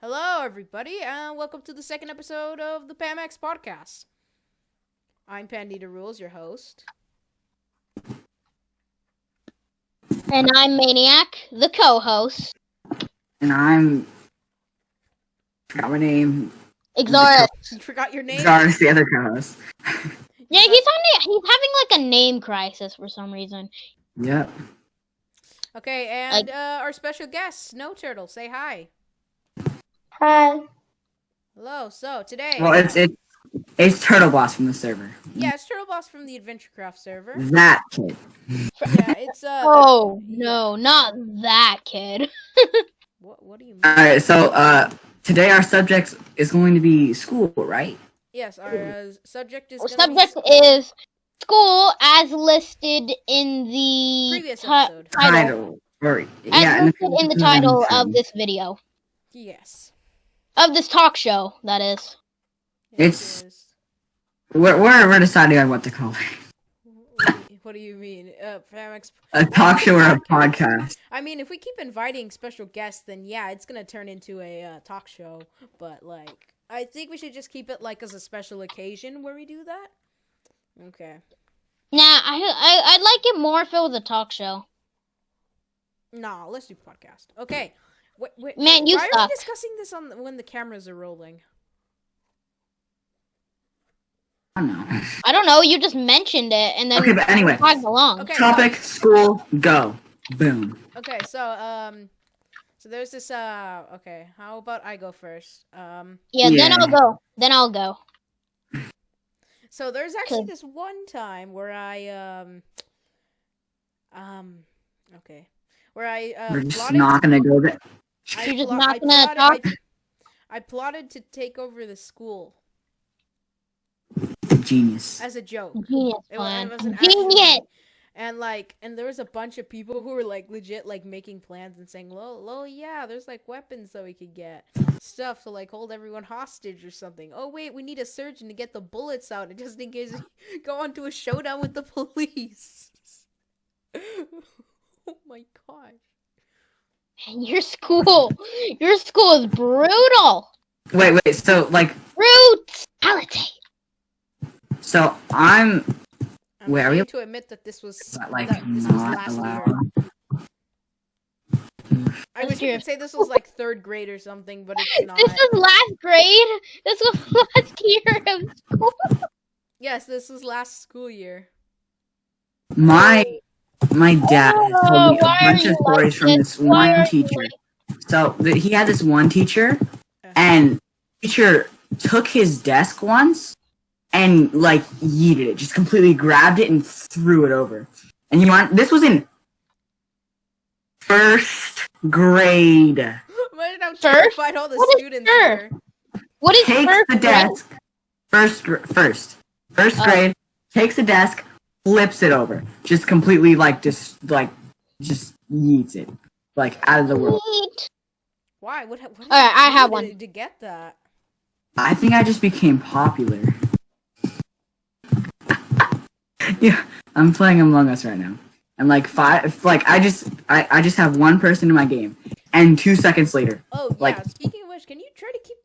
Hello, everybody, and welcome to the second episode of the PAMAX podcast. I'm Pandita Rules, your host. And I'm Maniac, the co-host. And forgot my name. Xuarus. You forgot your name? Xuarus, the other co-host. Yeah, he's having like a name crisis for some reason. Yep. Okay, and our special guest, Snow Turtle, say hi. Hi. Hello. So today, Well, it's Turtle Boss from the server. yeah, it's Turtle Boss from the Adventurecraft server. That kid. Yeah, it's Oh no, not that kid. What do you mean? All right. So today our subject is going to be school, right? Yes, our subject is. Subject is school as listed in the Previous episode. Title. Or, as listed in the title of this video. Yes. Of this talk show, that is. It's- We're deciding on what to call it. What do you mean? PAMAX. A talk show or a podcast. I mean, if we keep inviting special guests, then yeah, it's gonna turn into a talk show. But like, I think we should just keep it like as a special occasion where we do that. Okay. Nah, I'd like it more if it was a talk show. Nah, let's do podcast. Okay. Wait, Man, you why are suck. we discussing this when the cameras are rolling? I don't know. I don't know, you just mentioned it and then Okay, but anyway. tagged along. Okay. Topic: school. Go. Boom. Okay. So there's this. Okay. How about I go first? Yeah, Yeah. Then I'll go. So there's actually this one time where okay, where I We're just plotted. not gonna go there. You're just not gonna talk? I plotted to take over the school Genius. as a joke. Genius It plan. wasn't Genius! actually- And there was a bunch of people who were like legit like making plans and saying, "Lo, yeah, there's like weapons that we could get, stuff to like hold everyone hostage or something. Oh wait, we need a surgeon to get the bullets out, and just in case we go on to a showdown with the police." Oh my gosh. Your school is brutal. Wait. So like, Brutality. so I'm Wait, are we- ashamed to admit that this was like this was not last allowed. year. I wish I could say this was like third grade or something, but it's not. This was last grade. This was last year of school. Yes, this was last school year. My dad has told me a why are bunch you of stories like from this? this Why are one you teacher. So he had this one teacher, and the teacher took his desk once and like yeeted it, just completely grabbed it and threw it over. And this was in first grade. Imagine how First? terrified all the What is students first? were. What is Takes first the grade? desk. First Oh. grade. Takes the desk, flips it over, just completely just yeets it like out of the world. Neat. Why? What Alright, I have did one. it to get that? I think I just became popular. Yeah, I'm playing Among Us right now. And like I just have one person in my game, and 2 seconds later, Oh yeah. Like- Speaking of which, can you try to keep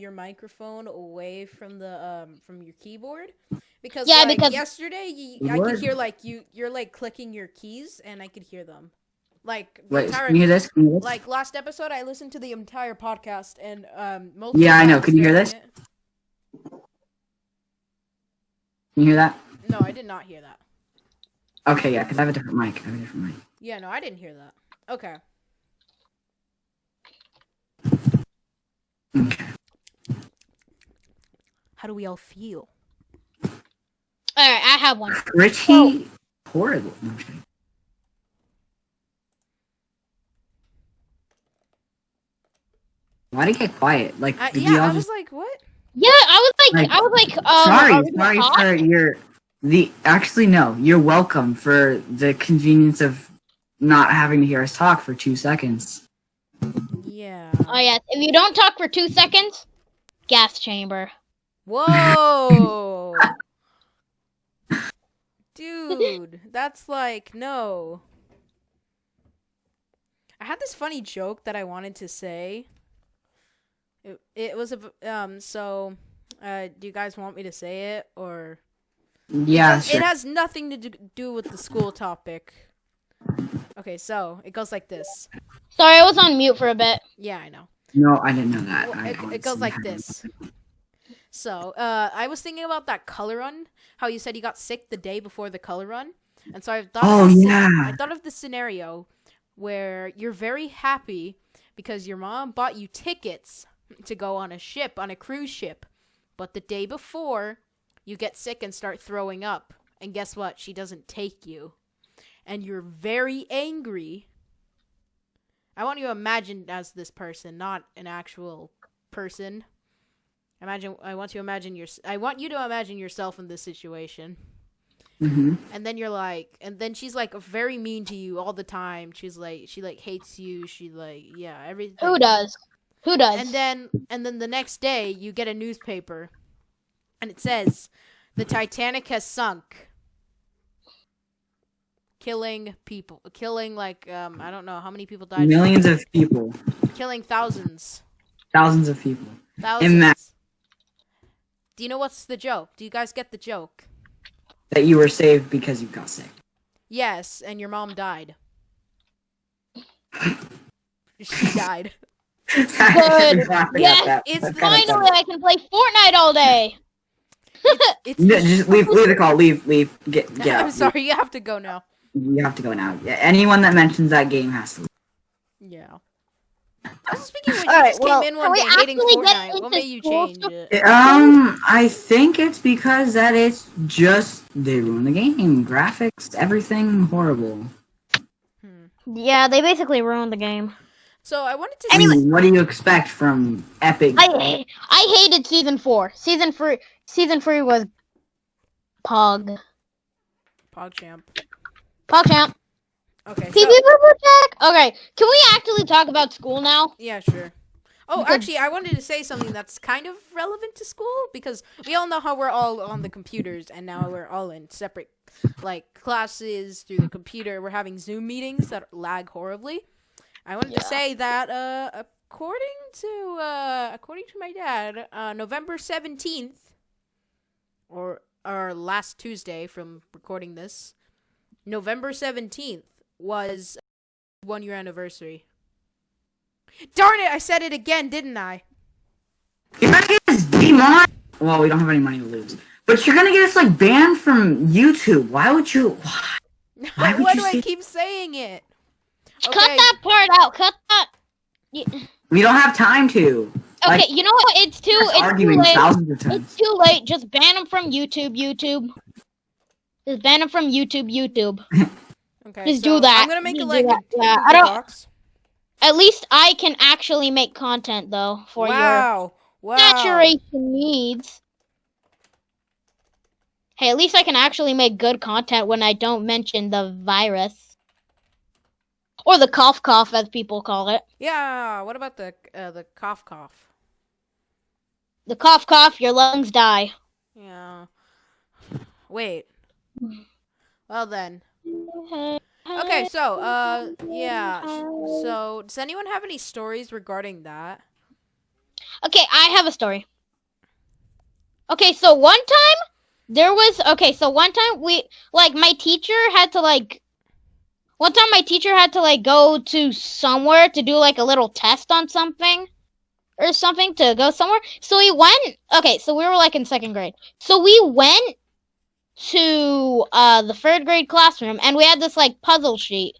your microphone away from the from your keyboard? Because Yeah, like, because- yesterday I could hear like you're like clicking your keys, and I could hear them. Like the wait, entire can you hear this? Can you hear this? like last episode, I listened to the entire podcast, and Yeah, I know. times Can you hear during this? it- Can you hear that? No, I did not hear that. Okay, yeah, because I have a different mic. Yeah, no, I didn't hear that. Okay. Okay. How do we all feel? Alright, I have one. Pretty horrible. No, I'm kidding. Why did it get quiet? Like, did you Yeah, all I was just... like, what? Yeah, I Sorry are we gonna talk? for your... Actually, no. You're welcome for the convenience of not having to hear us talk for 2 seconds. Yeah. Oh yes, if you don't talk for 2 seconds, gas chamber. Whoa. Dude, that's like, no. I had this funny joke that I wanted to say, It was a so. Do you guys want me to say it or? Yeah, sure. It has nothing to do with the school topic. Okay, so it goes like this. Sorry, I was on mute for a bit. Yeah, I know. No, I didn't know that. It goes like this. So, I was thinking about that color run. How you said you got sick the day before the color run, and so I thought. I thought of the scenario where you're very happy because your mom bought you tickets to go on a cruise ship, but the day before, you get sick and start throwing up, and guess what? She doesn't take you, and you're very angry. I want you to imagine as this person, not an actual person. I want you to imagine yourself in this situation. Mm-hmm. And then you're like, and then she's like very mean to you all the time. She hates you. Everything. Who does? And then the next day you get a newspaper, and it says, "The Titanic has sunk, killing people, killing I don't know how many people died. Millions of people. Killing thousands. Thousands of people. Thousands." Do you know what's the joke? Do you guys get the joke? That you were saved because you got sick. Yes, and your mom died. She died. Good. Yes, it's finally I can play Fortnite all day. Just leave the call. Leave. Get I'm out. sorry, you have to go now. You have to go now. Yeah, anyone that mentions that game has to leave. Yeah. Speaking of which, All you right, just well, came in one can day we hating actually get Fortnite. What into made you school change stuff? it? I think it's because that it's just they ruin the game. Graphics, everything horrible. Yeah, they basically ruined the game. So I wanted to. I mean, what do you expect from Epic? I hated season 4. Season 3 was PogChamp. PogChamp. Okay. PB Protect. Okay, can we actually talk about school now? Yeah, sure. Oh, Because- actually, I wanted to say something that's kind of relevant to school because we all know how we're all on the computers and now we're all in separate classes through the computer. We're having Zoom meetings that lag horribly. I wanted to say that according to my dad, November 17th or last Tuesday from recording this, November 17th was 1-year anniversary. Darn it! I said it again, didn't I? You're gonna get us demonetized. Well, we don't have any money to lose, but you're gonna get us banned from YouTube. Why would you? Why would Why you do I say- keep saying it? Cut that part out. Cut that. We don't have time to. Okay, you know what? It's too Arguing late. thousands of times. It's too late. Just ban them from YouTube. Just ban them from YouTube. Okay, Just so do that. I'm gonna make Just a do that. Google Yeah, I don't. Docs. At least I can actually make content though for your saturation needs. Hey, at least I can actually make good content when I don't mention the virus. Or the cough as people call it. Yeah. What about the cough? The cough, your lungs die. Yeah. Wait. Well then. Okay, so yeah. So does anyone have any stories regarding that? Okay, I have a story. Okay, so one time my teacher had to go to somewhere to do a little test on something or something to go somewhere. So we went, so we were in 2nd grade. So we went to the 3rd grade classroom and we had this puzzle sheet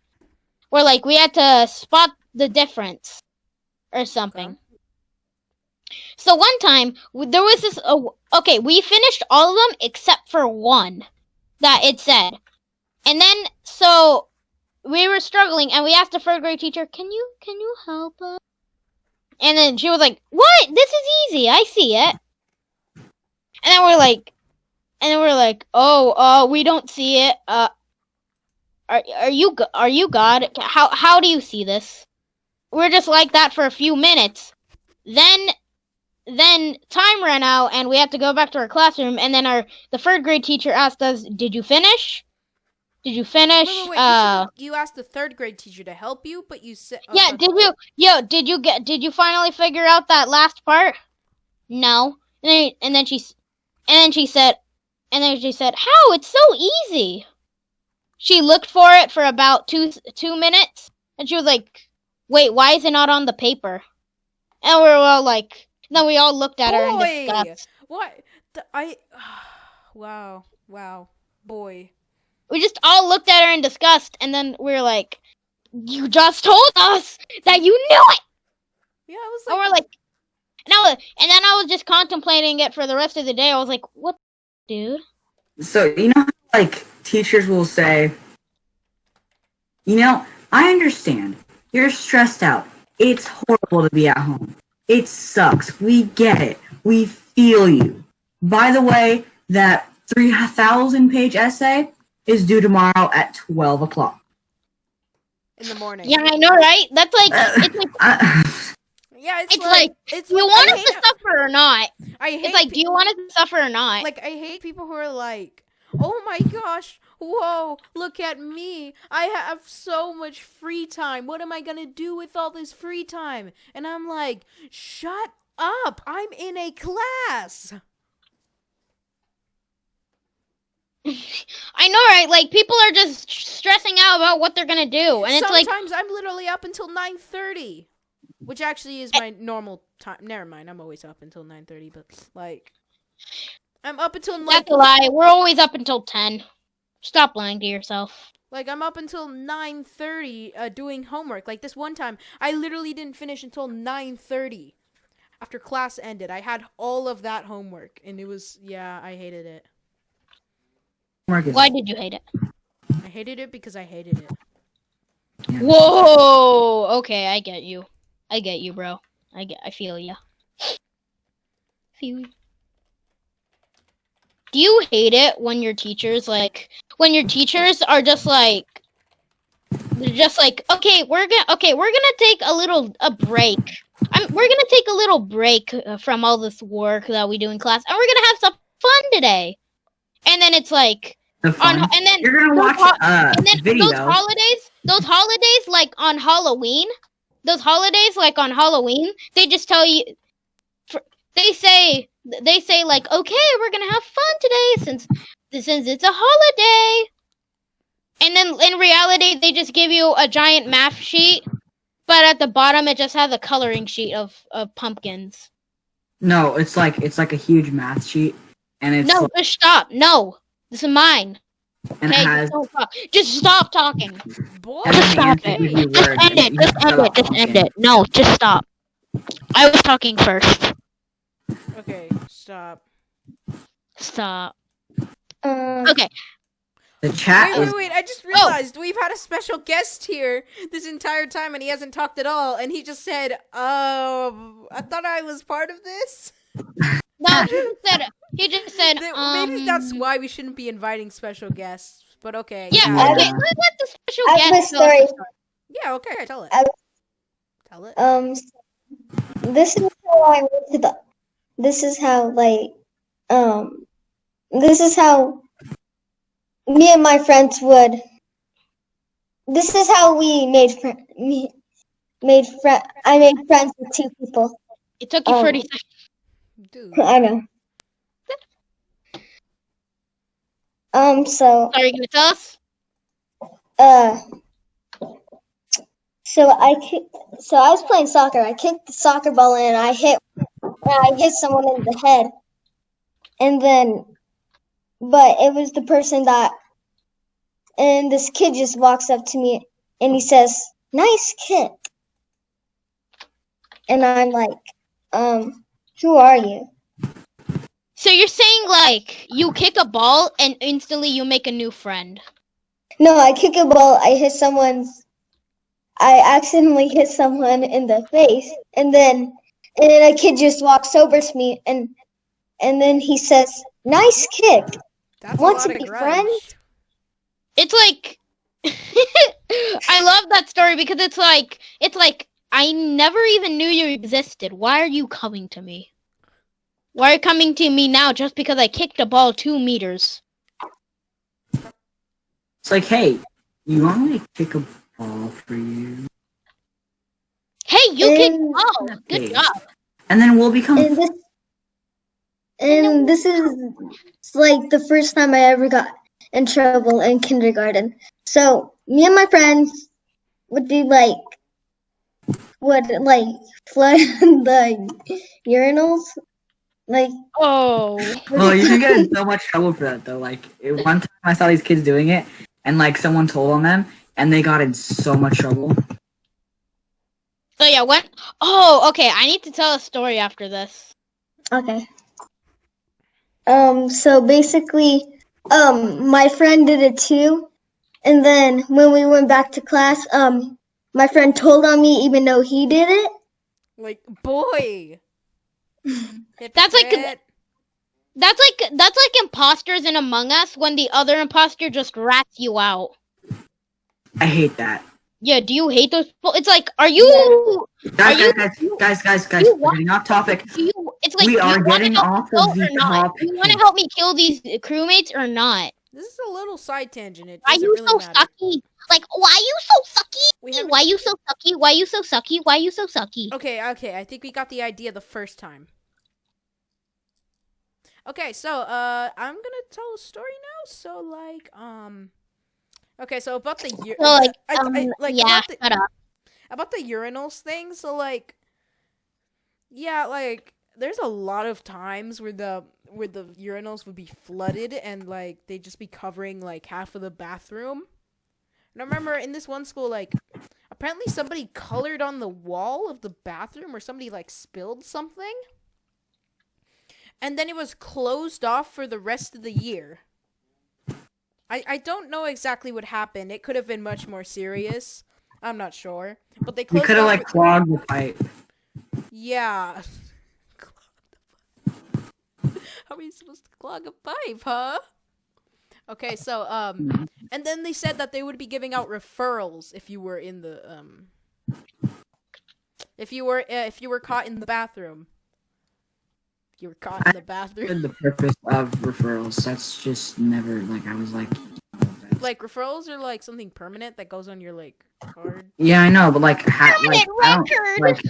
where we had to spot the difference or something. Okay. So one time there was this we finished all of them except for one that it said. And then so we were struggling and we asked the 3rd grade teacher, "Can you help us?" And then she was like, "What? This is easy. I see it." And then we're like, "Oh, we don't see it. Are you God? How do you see this?" We're just like that for a few minutes. Then time ran out and we had to go back to our classroom. And then the 3rd grade teacher asked us, "Did you finish?" Did you finish? Wait. You asked the 3rd grade teacher to help you, but you said. Yeah. Did you finally figure out that last part? No. And then she said, "How? It's so easy." She looked for it for about 2 minutes, and she was like, "Wait, why is it not on the paper?" And we were all like, then we all looked at her in disgust. What? Wow. Boy. We just all looked at her in disgust, and then we were like, "You just told us that you knew it!" Yeah, I was And like. we're like, and then I was just contemplating it for the rest of the day. I was like, "What, dude?" So, you know, how, like, teachers will say, you know, I understand. You're stressed out. It's horrible to be at home. It sucks. We get it. We feel you. By the way, that 3,000-page essay is due tomorrow at 12 o'clock. In the morning. Yeah, I know, right? That's like, it's like, yeah, it's like, do you want us to suffer or not? I hate. It's like, do you want us to suffer or not? Like, I hate people who are like, oh my gosh, whoa, look at me. I have so much free time. What am I gonna do with all this free time? And I'm like, shut up. I'm in a class. I know, right? Like, people are just stressing out about what they're gonna do, and it's like, sometimes I'm literally up until 9:30, which actually is my normal time. Never mind, I'm always up until 9:30, but like, I'm up until like. That's a lie. We're always up until 10. Stop lying to yourself. Like, I'm up until 9:30 doing homework. Like, this one time, I literally didn't finish until 9:30. After class ended, I had all of that homework, and it was, yeah, I hated it. Why did you hate it? I hated it because I hated it. Yeah. Whoa! Okay, I get you. I get you, bro. I feel ya. Feel you. Do you hate it when your teachers are just like, they're just like, okay, we're gonna take a break. We're gonna take a little break from all this work that we do in class, and we're gonna have some fun today. And then it's like, you're gonna watch and then video. those holidays like on Halloween, they just tell you, they say like, okay, we're gonna have fun today since it's a holiday. And then in reality, they just give you a giant math sheet, but at the bottom it just has a coloring sheet of pumpkins. No, it's like a huge math sheet, and it's no, just stop. No, this is mine. And okay, it has, just stop talking. Boy, Just stop it. Just end it. No, just stop. I was talking first. Okay, stop. Okay. The chat Wait, I just realized we've had a special guest here this entire time and he hasn't talked at all, and he just said, I thought I was part of this? No, he just said, maybe that's why we shouldn't be inviting special guests, but okay. Yeah, okay, let the special I have guest a story. Yeah, okay, tell it. Tell it. This is how I went to the. This is how This is how me and my friends would. This is how we made I made friends with two people. It took you 30 seconds. Dude. I know. So. Are you gonna tell us? So I was playing soccer. I kicked the soccer ball in, and I hit someone in the head. And then, but it was the person that, and this kid just walks up to me and he says, "Nice kick." And I'm like, who are you? So you're saying like you kick a ball and instantly you make a new friend? No, I kick a ball. I accidentally hit someone in the face, and then a kid just walks over to me, and then he says, "Nice kick." That's Want a lot to of be grudge. friends? It's like I love that story because it's like I never even knew you existed. Why are you coming to me? Why are you coming to me now just because I kicked a ball 2 meters? It's like, hey, you want me to kick a ball for you? Hey, you can. And, Oh, good Okay. job. And then we'll become. and this is like the first time I ever got in trouble in kindergarten. So me and my friends would do would flood the urinals. Like Oh. Oh, you can get in so much trouble for that though. Like one time I saw these kids doing it, and like someone told on them, and they got in so much trouble. So yeah, when. Oh, okay. I need to tell a story after this. okay. So basically, my friend did it too, and then when we went back to class, my friend told on me even though he did it. Like, boy. That's like- Hypocrite. That's like imposters in Among Us when the other imposter just rats you out. I hate that. Yeah, do you hate those people? It's like, are you? Guys, you- guys, you we're getting off topic. Do you? It's like We do are you wanna getting help me off kill of the or not? topic. Do you want to help me kill these crewmates or not? This is a little side tangent. It Why doesn't you really so matter. sucky? Like, why you so We sucky? haven't- Why you so sucky? Why you so sucky? Why you so sucky? Okay, I think we got the idea the first time. Okay, so I'm gonna tell a story now. So like, okay, so about the So like, yeah, about the, shut up. about the urinals thing. So like, yeah, like there's a lot of times where the urinals would be flooded and like they'd just be covering like half of the bathroom. And I remember in this one school, like apparently somebody colored on the wall of the bathroom, or somebody like spilled something. And then it was closed off for the rest of the year. I don't know exactly what happened. It could have been much more serious. I'm not sure. But they You closed could have off. like clogged the pipe. Yeah. How are you supposed to clog a pipe, huh? Okay, so and then they said that they would be giving out referrals if you were in the if you were caught in the bathroom. If you were caught in the bathroom. For the purpose of referrals, that's just never like I was like. Like referrals are like something permanent that goes on your like card. Yeah, I know, but like, Permanent I don't, record. like,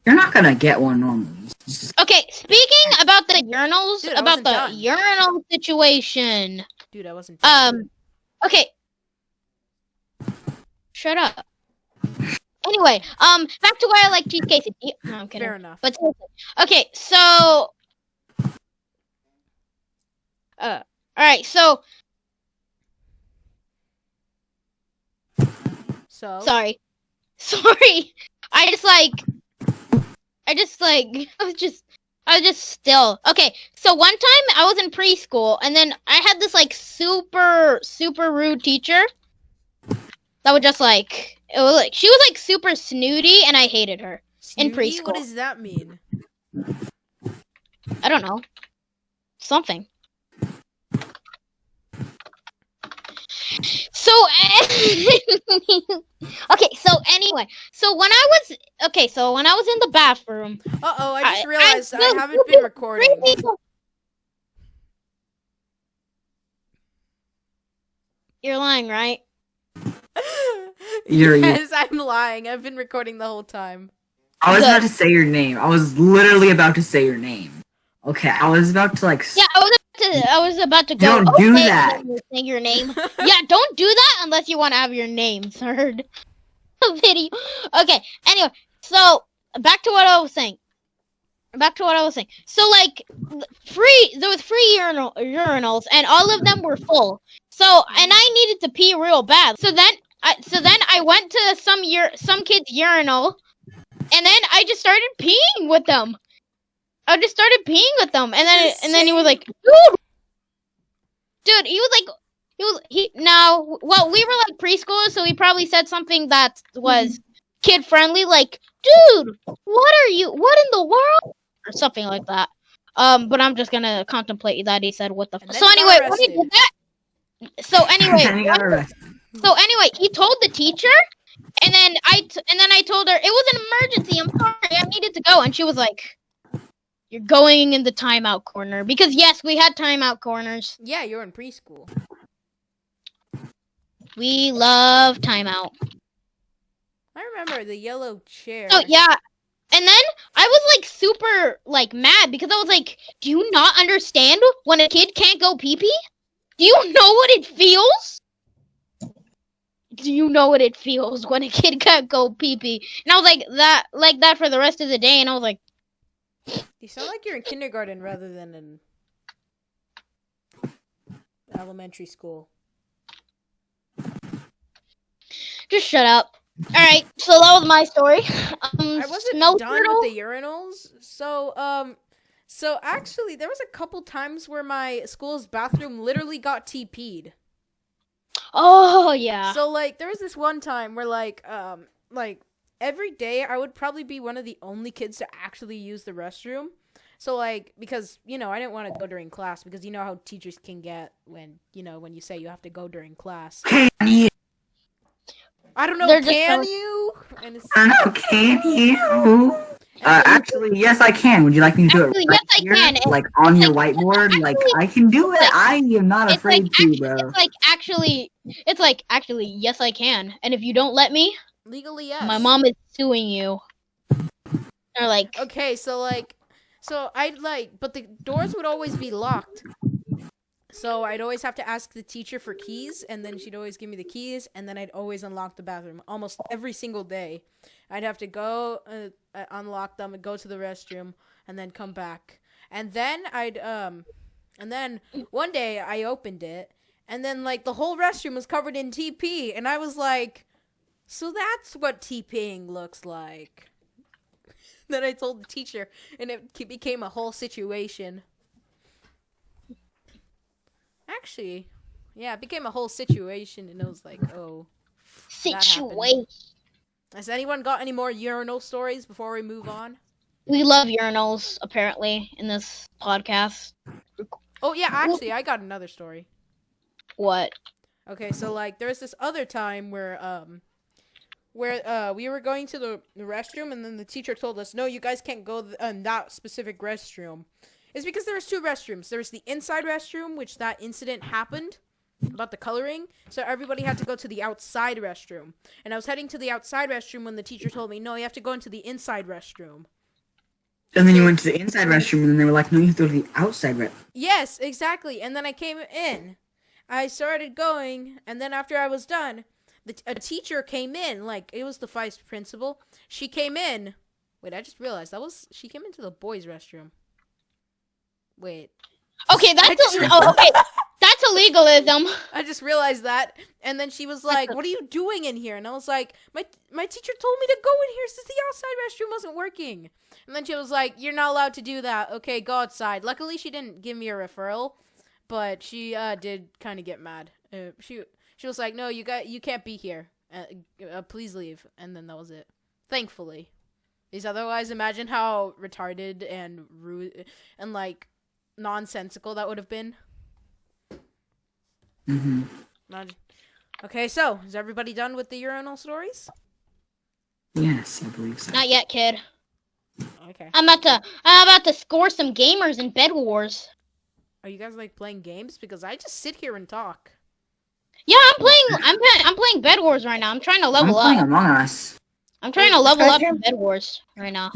you're not gonna get one normally. It's just- Okay, speaking about the urinals, Dude, I about wasn't the done. urinal situation. Dude, I wasn't. Okay. Shut up. Anyway, back to why I like cheesecake. No, I'm kidding. Fair enough. But seriously. Okay, so all right, so So sorry. I was just still. Okay, so one time I was in preschool and then I had this like super rude teacher that would just like she was like super snooty and I hated her. in snooty? What preschool. does that mean? I don't know. Something. So okay, so anyway, so when I was in the bathroom, Uh-oh, I just I- realized I no, haven't you been can recording. three people- You're lying, right? You're- Yes, I'm lying. I've been recording the whole time. I was Good. about to say your name. I was literally about to say your name. Okay, I was about to like. Yeah, I was about to go. Don't do okay, that. and then you say your name. Yeah, don't do that unless you want to have your name heard. Video. Okay. Anyway, so back to what I was saying. So like, there was free urinals, and all of them were full. So and I needed to pee real bad. So then I went to some kid's urinal, and then I just started peeing with them. And then he was like, dude, he we were like preschoolers, so he probably said something that was kid friendly, like, dude, what in the world? Or something like that. But I'm just gonna contemplate that he said what the And then so he got anyway, when he arrested. did that, so anyway, And he got arrested. he told the teacher, and then I told her it was an emergency. I'm sorry, I needed to go, and she was like, "You're going in the timeout corner," because yes, we had timeout corners. Yeah, you're in preschool. We love timeout. I remember the yellow chair. Oh yeah. And then I was like super like mad because I was like, do you not understand when a kid can't go pee pee? Do you know what it feels? Do you know what it feels when a kid can't go pee pee? And I was like that for the rest of the day, and I was like, You sound like you're in kindergarten rather than in elementary school. just shut up. Alright, so that was my story. I wasn't Smell done turtle? with the urinals. So actually there was a couple times where my school's bathroom literally got TP'd. Oh yeah. So like there was this one time where like every day I would probably be one of the only kids to actually use the restroom. So like because I didn't want to go during class because you know how teachers can get when you say you have to go during class. I don't know, They're just can so- you? And it's, I don't know, can you? Actually, yes, I can. Would you like me to do Actually, it right yes, I here? can. Like on It's your like- whiteboard? Like, actually, I can do it. like- I am not it's like afraid to, bro. it's like actually yes I can. And if you don't let me, legally yes. my mom is suing you. Or like Okay, so I'd but the doors would always be locked. So I'd always have to ask the teacher for keys, and then she'd always give me the keys, and then I'd always unlock the bathroom almost every single day. I'd have to go unlock them and go to the restroom, and then come back. And then and then one day I opened it, and then like the whole restroom was covered in TP, and I was like, so that's what TPing looks like. Then I told the teacher, and it became a whole situation. Actually, yeah, it became a whole situation, and it was like, oh. situation. Has anyone got any more urinal stories before we move on? We love urinals apparently in this podcast. Oh, yeah, actually, I got another story. What? Okay, so, like, there was this other time where we were going to the restroom, and then the teacher told us, no, you guys can't go in that specific restroom. It's because there was two restrooms. There was the inside restroom, which that incident happened about the coloring, so everybody had to go to the outside restroom. And I was heading to the outside restroom when the teacher told me, no, you have to go into the inside restroom. And then you went to the inside restroom, and then they were like, no, you have to go to the outside restroom. Yes, exactly. And then I came in. I started going, and then after I was done, a teacher came in. Like, it was the vice principal. She came in. Wait, I just realized she came into the boys' restroom. Wait. Okay, okay. That's a legalism. I just realized that. And then she was like, what are you doing in here? And I was like, my teacher told me to go in here since the outside restroom wasn't working. And then she was like, you're not allowed to do that. Okay, go outside. Luckily, she didn't give me a referral, but she did kind of get mad. She was like, no, you can't be here. Please leave. And then that was it. Thankfully. Because otherwise, imagine how retarded and rude and like nonsensical that would have been. Mm-hmm. Okay, so is everybody done with the urinal stories? Yes, I believe so. Not yet, kid. Okay. I'm about to score some gamers in Bed Wars. Are you guys like playing games? Because I just sit here and talk. Yeah, I'm playing Bed Wars right now. I'm trying to level I'm playing up. Among Us. I'm trying to level up in Bed Wars right now.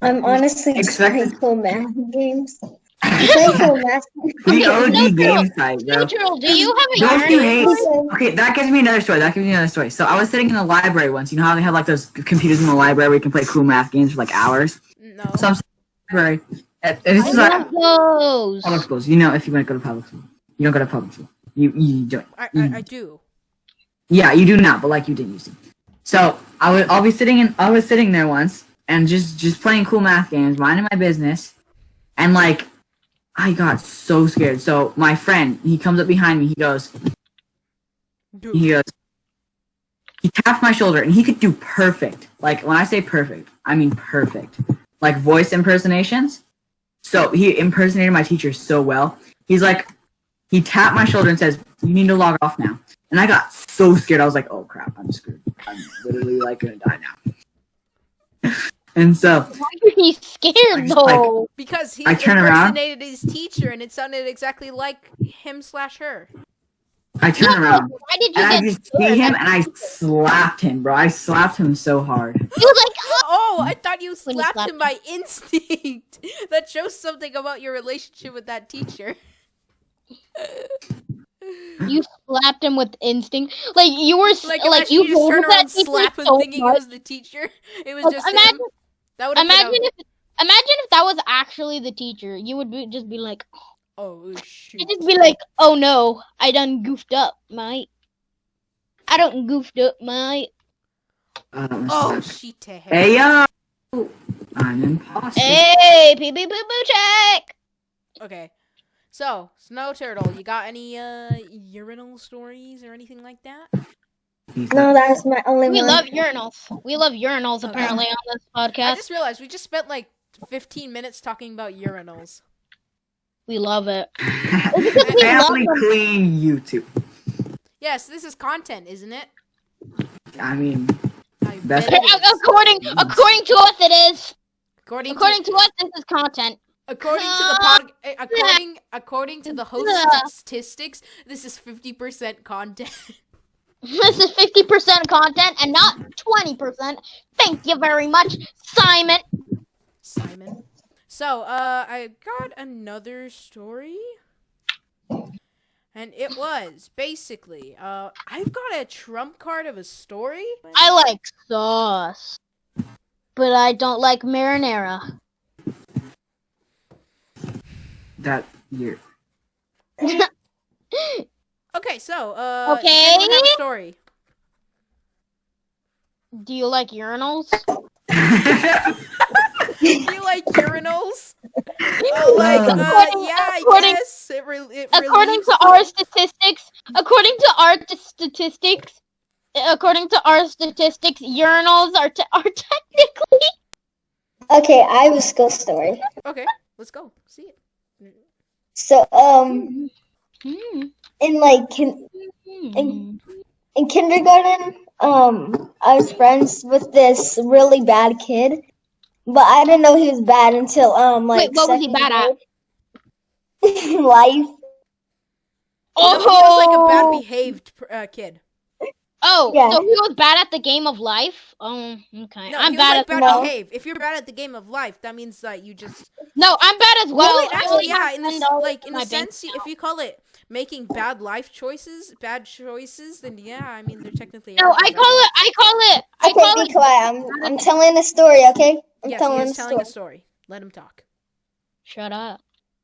I'm honestly just Expect playing it. cool math games. I'm playing cool math. The OG no, game site, bro. Neutral, do you have a Don't you urinal? hate? Okay, that gives me another story. So I was sitting in the library once. You know how they have like those computers in the library where you can play cool math games for like hours? No. So I'm sitting in the library. And this is I like love those. public schools. You know, if you want to go to public school, you don't go to public school. You don't. I do. Yeah, you do now, but like you did used to. So I was sitting there once and just playing cool math games, minding my business, and like I got so scared. So my friend, he comes up behind me, he tapped my shoulder, and he could do perfect. Like when I say perfect, I mean perfect. Like voice impersonations. So he impersonated my teacher so well. He tapped my shoulder and says, "You need to log off now." And I got so scared. I was like, "Oh crap, I'm screwed. I'm literally like gonna die now." And so Why are you scared just, like, though? Because he I turn around. impersonated his teacher, and it sounded exactly like him/her. I turn around Why did you and I get just scared? see him and I slapped him, bro. I slapped him so hard. He was like, Oh, I thought you When you slapped slapped him by instinct. That shows something about your relationship with that teacher. you slapped him with instinct. Like you were Like, like imagine you you just turn hated around that and teacher slap him so thinking it much. was the teacher. It was Like, just him. imagine, That would have been imagine if that was actually the teacher. You would just be like, Oh, shoot. you'd just be like, oh no, I done goofed up, mate. I don't goofed up, mate. Oh, shit. Hey yo! I'm imposter. Hey, pee pee poo poo check. Okay. So, Snow Turtle, you got any urinal stories or anything like that? No, that's my only We one. love urinals. We love urinals apparently on this I podcast. just realized we just spent like 15 minutes talking about urinals. We love it. Family clean YouTube. Yes, this is content, isn't it? I mean, I Best- bet it is. According to us, it is. According According to us, this is content. According to the according to the host statistics, this is 50% content. This is 50% content and not 20%. Thank you very much, Simon. Simon. So, I got another story. And it was basically, I've got a trump card of a story. I like sauce, but I don't like marinara. that year. Okay, so, Okay. does anyone have a story? Do you like urinals? Do you like urinals? Oh, like, yeah, according- yes. It According relieves to our statistics, urinals are technically. Okay, I have a school story. Okay, let's go. See it. So, Hmm. in like in kindergarten, I was friends with this really bad kid, but I didn't know he was bad until like Wait, what was he second bad at? grade. Life. No, he was like a bad behaved kid. Oh, Yeah. so he was bad at the game of life? Okay. No, I'm he was bad like at bad no. behave. If you're bad at the game of life, that means that you just No, I'm bad as well. wait, I actually, only yeah. have In this, $10 like in my a bank sense, if you call it making bad life choices, bad choices, then yeah, I mean they're technically. No, I call it. Okay, be quiet. I'm telling a story. Okay, I'm Yes, telling he is a telling story. a story. Let him talk. Shut up.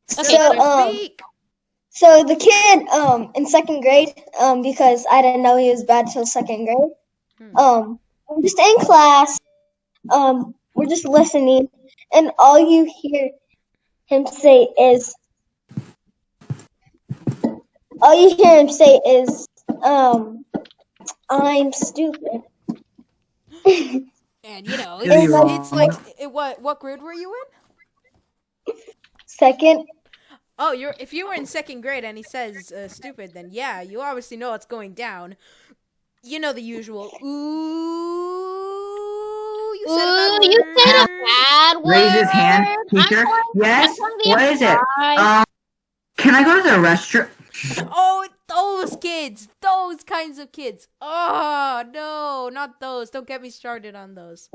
So, Okay, Speak. So the kid, in second grade, because I didn't know he was bad till second grade. I'm just in class. We're just listening, and all you hear him say is, I'm stupid. And you know, Is he wrong? it's like what grade were you in? Second. Oh, if you were in second grade and he says stupid, then yeah, you obviously know what's going down. You know the usual. Ooh, you said a bad word. You said a bad word. Raise his hand, teacher. Yes. What is it? Can I go to the restroom? Oh, those kids, those kinds of kids. Oh no, not those. Don't get me started on those.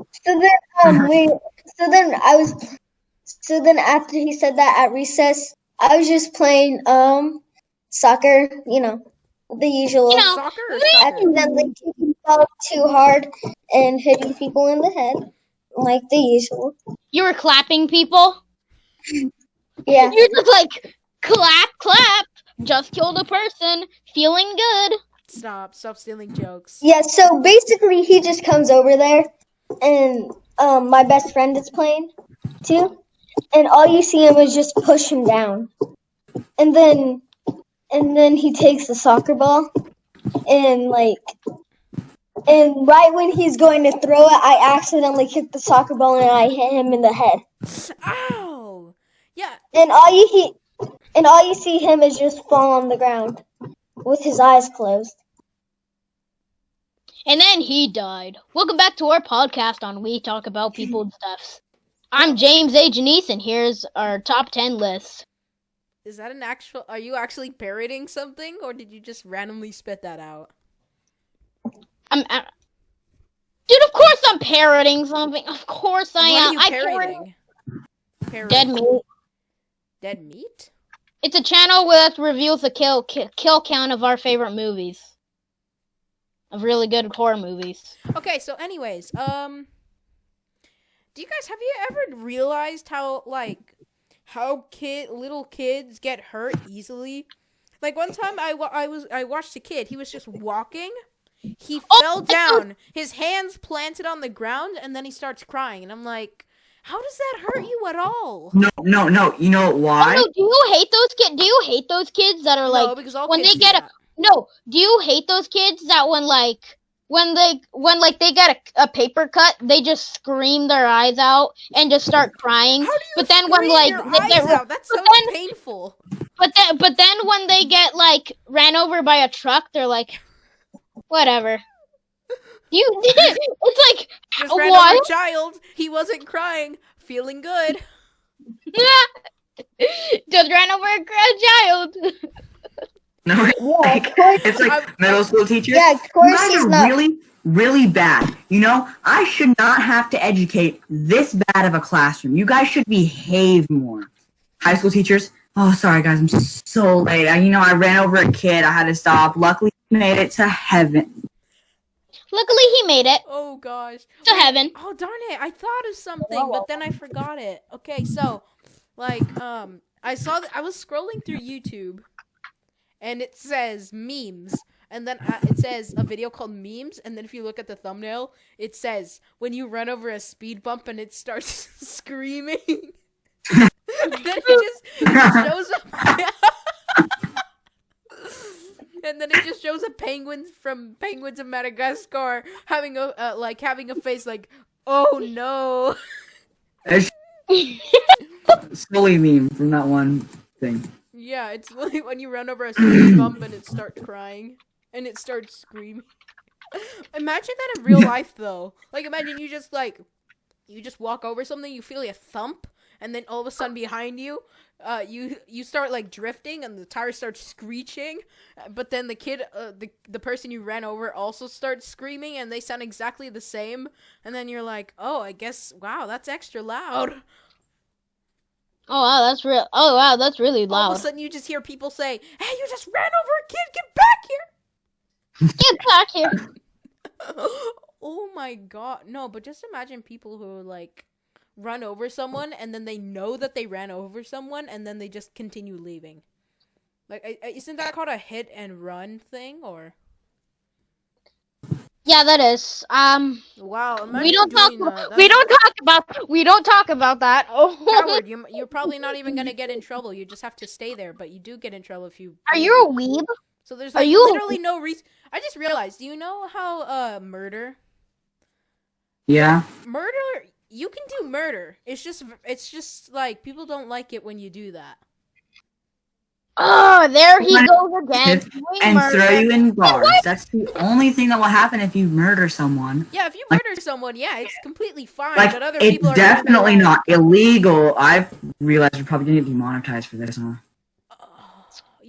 So then after he said that at recess, I was just playing soccer, the usual. You know, Soccer or soccer? Accidentally kicking the ball too hard and hitting people in the head, like the usual. You were clapping people. Yeah. You're just like clap, clap. Just killed a person. Feeling good. Stop stealing jokes. Yeah, so basically he just comes over there and my best friend is playing too. And all you see him is just push him down. And then he takes the soccer ball and right when he's going to throw it, I accidentally kicked the soccer ball and I hit him in the head. Ow! Yeah. And all you see him is just fall on the ground with his eyes closed. And then he died. Welcome back to our podcast on We Talk About People and Stuffs. I'm James A. Janice, and here's our top 10 list. Is that an actual? Are you actually parroting something, or did you just randomly spit that out? Dude, of course I'm parroting something. Of course I What am. are you I parroting? dead meat. Dead meat? It's a channel that reveals the kill count of our favorite movies. Of really good horror movies. Okay, so anyways, do you guys have you ever realized how little kids get hurt easily? Like one time I watched a kid. He was just walking. He fell down. His hands planted on the ground, and then he starts crying. And I'm like, how does that hurt you at all? No. You know why? Oh, no, do you hate those kids? Do you hate those kids that are like No, because all when kids they get do a that. no? Do you hate those kids that when they get a paper cut, they just scream their eyes out and just start crying? How do you But then scream when your they eyes get out? That but sounds then- painful. but then when they get ran over by a truck, they're like, whatever. It's like Just ran what? over a child. He wasn't crying. Feeling good. Just ran over a child. No, Yeah, of course. it's like middle school teachers. Yeah, of You course guys he's are not. really, really bad. You know, I should not have to educate this bad of a classroom. You guys should behave more. High school teachers. Oh, sorry guys, I'm so late. I ran over a kid. I had to stop. Luckily, made it to heaven. Luckily, he made it Oh gosh. to heaven. Oh darn it! I thought of something, but then I forgot it. Okay, so I was scrolling through YouTube, and it says memes, and then it says a video called memes, and then if you look at the thumbnail, it says when you run over a speed bump and it starts screaming. Then it just shows up. And then it just shows a penguin from Penguins of Madagascar having a face like, oh no. It's silly meme from that one thing. Yeah, it's like when you run over a speed bump and it starts crying and it starts screaming. Imagine that in real life though. Like imagine you just walk over something, you feel a thump, and then all of a sudden behind you, you start drifting and the tire starts screeching, but then the kid, the person you ran over also starts screaming and they sound exactly the same, and then you're like, oh, I guess, wow, that's extra loud. Oh wow, that's real. Oh wow, that's really loud. All of a sudden you just hear people say, hey, you just ran over a kid, get back here. Get back here. Oh my god, no, but just imagine people who run over someone and then they know that they ran over someone and then they just continue leaving. Isn't that called a hit and run thing, or? Yeah, that is. Wow, imagine We don't talk. doing that. We don't talk about. We don't talk about that. Oh. Howard, you're probably not even gonna get in trouble. You just have to stay there, but you do get in trouble if you. Are you a weeb? So there's Are you a- literally no reason. I just realized. Do you know how murder? Yeah. Murder. You can do murder. It's just like people don't like it when you do that. Oh, there he goes again. And throw you in bars. That's the only thing that will happen if you murder someone. Yeah, if you murder someone, yeah, it's completely fine. Like, But other it's people are definitely not illegal. I've realized we're probably gonna get demonetized for this, huh?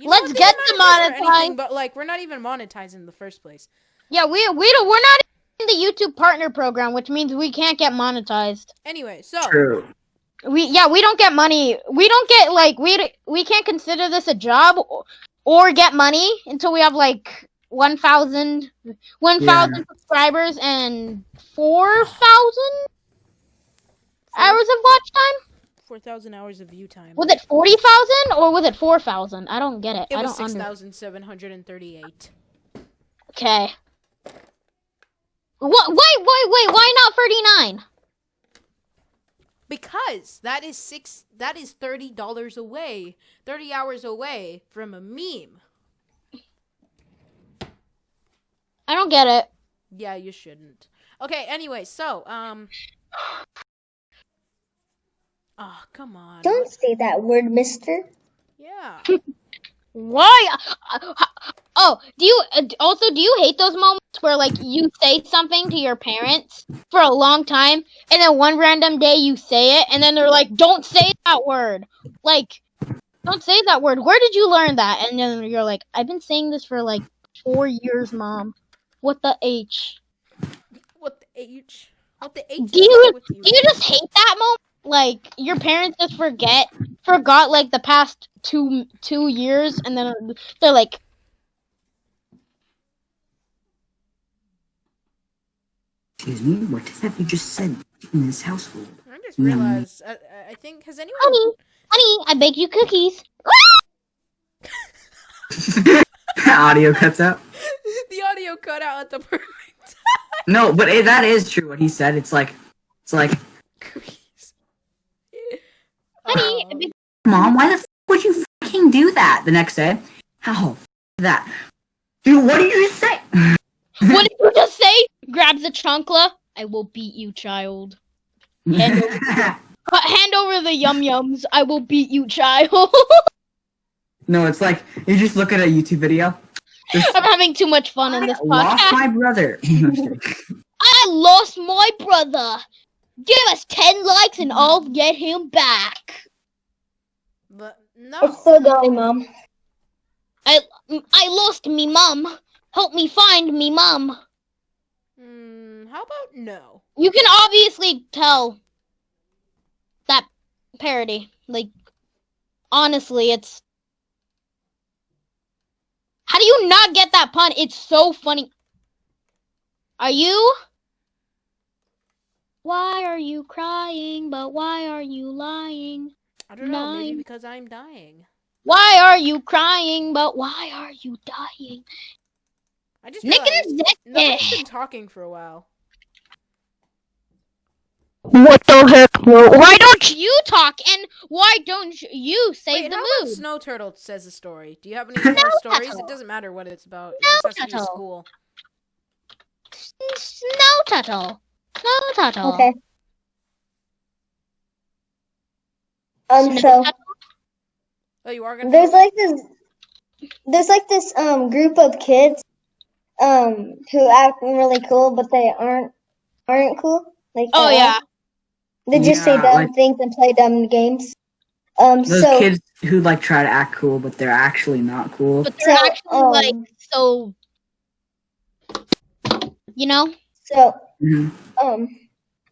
Let's get demonetized. But we're not even monetized in the first place. Yeah, we're not in the YouTube partner program, which means we can't get monetized. Anyway, so True. We don't get money. We don't get we can't consider this a job or get money until we have 1,000 subscribers and 4,000 hours of watch time. 4,000 hours of view time. Was it 40,000 or was it 4,000? I don't get it. It I was don't 6,738. Okay. What? Wait! Why not 39? Because that is $30 away, 30 hours away from a meme. I don't get it. Yeah, you shouldn't. Okay, anyway, so oh, come on. Don't say that word, mister. Yeah. Why? Oh, do you hate those moments where you say something to your parents for a long time and then one random day you say it and then they're like, "Don't say that word." Don't say that word. Where did you learn that? And then you're like, I've been saying this for like 4 years, Mom. What the H? What the H? What the H Do is you wrong with you? just hate that moment? Like your parents just forgot like the past two years, and then they're like, Excuse me, what have you just said in this household? I just realized. I think has anyone? honey, I baked you cookies. Audio cuts out. The audio cut out at the perfect No, but that is true. What he said. It's like, cookies. Honey, I baked- Mom, why the f would you fucking do that? The next day, how that? Dude, what did you say? what did you just say? Grabs the chancla. I will beat you, child. Hand over the yum yums. I will beat you, child. No, it's like you just look at a YouTube video. I'm having too much fun in this Lost podcast. my brother. No, just kidding. I lost my brother. Give us 10 likes and I'll get him back. But no. It's still going, Mom. I lost me mum. Help me find me mum. How about no? You can obviously tell that parody. Like, honestly, it's... How do you not get that pun? It's so funny. Are you? Why are you crying? But why are you lying? I don't know. Maybe Nine. because I'm dying. Why are you crying? But why are you dying? I just Nick realized and Zach. nobody's been talking for a while. What the heck? Why don't you talk? And why don't you save Wait, the how about mood? Snow Turtle says a story? Do you have any more stories? Turtle. It doesn't matter what it's about. It just has to be Turtle. school. Snow Turtle. Snow Turtle. Okay. Snow So Turtle? Oh, you are gonna. there's like this group of kids who act really cool, but they aren't cool. Like Oh at all. yeah. They just say Yeah, dumb like- things and play dumb games. Those So kids who like try to act cool, but they're actually not cool. But they're So, actually like so. You know. so Mhm.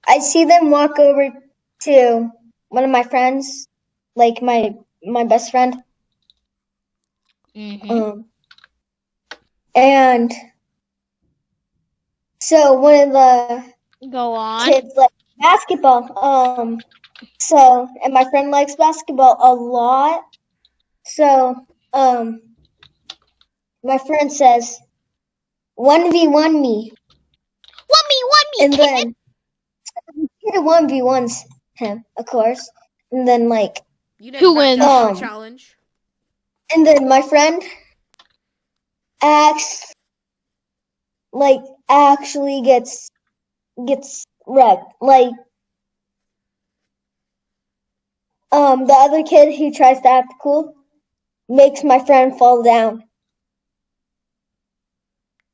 I see them walk over to one of my friends, like my best friend. Mm-hmm. And so one of the Go on. kids like basketball. So and my friend likes basketball a lot. So my friend says 1v1 me. One And me, then he 1v1s him, of course. And then like You didn't Who back wins? down from the challenge. and then my friend actually gets wrecked. Like the other kid who tries to act cool makes my friend fall down.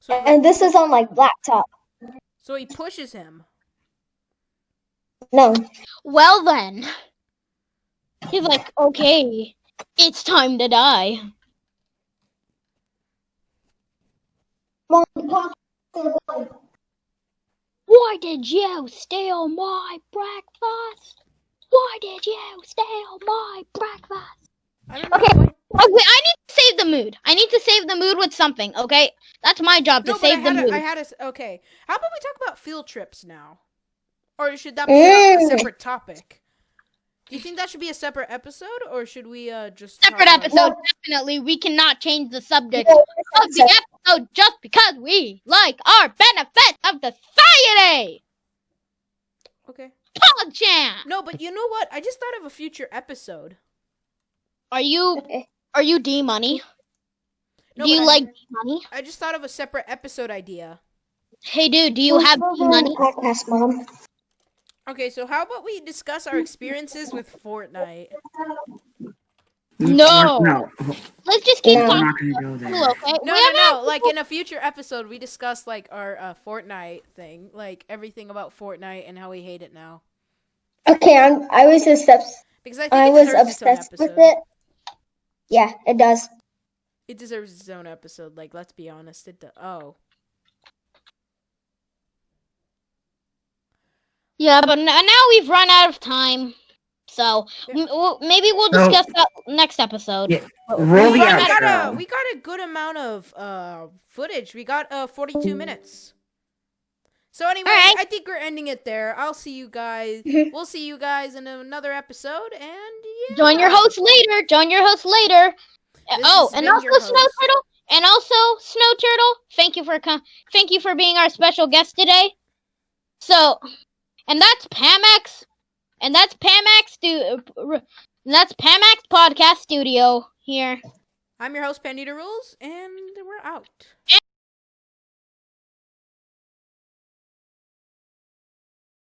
So, And this is on like blacktop. so he pushes him. No. Well then. He's like, okay, it's time to die. Why did you steal my breakfast? Why did you steal my breakfast? I don't know. Okay. Why. Okay, I need to save the mood. I need to save the mood with something, okay? That's my job to No, but save the mood. I had a. Okay. How about we talk about field trips now? Or should that be a separate topic? Do you think that should be a separate episode, or should we just Separate talk about- episode, definitely. We cannot change the subject No, of the episode just because we like our benefits of the society. Okay. PogChamp! No, but you know what? I just thought of a future episode. Are you Okay. D Money? No, Do you but like D Money? I just thought of a separate episode idea. Hey dude, do you have D Money? Podcast, Mom. Okay, so how about we discuss our experiences with Fortnite? No. No, Let's just keep No. we're talking. not gonna go there. Cool, okay? No, We no, have no. Like in a future episode, we discuss like our Fortnite thing, like everything about Fortnite and how we hate it now. Okay, I was Because I think I it was deserves its own obsessed with episode. it. Yeah, it does. It deserves its own episode. Like, let's be honest. Oh. Yeah, but now we've run out of time. So Yeah. maybe we'll So- discuss that next episode. Yeah, roll the run out of- outro. We got a good amount of footage. We got 42 minutes. So anyway, Alright. I think we're ending it there. I'll see you guys. Mhm. We'll see you guys in another episode, and yeah. Join your host later. Join your host later. This Oh, has and been also your Snow host. Turtle. And also Snow Turtle. Thank you for being our special guest today. So, and that's PAMAX. And that's PAMAX Podcast Studio here. I'm your host, Pandita Rules, and we're out.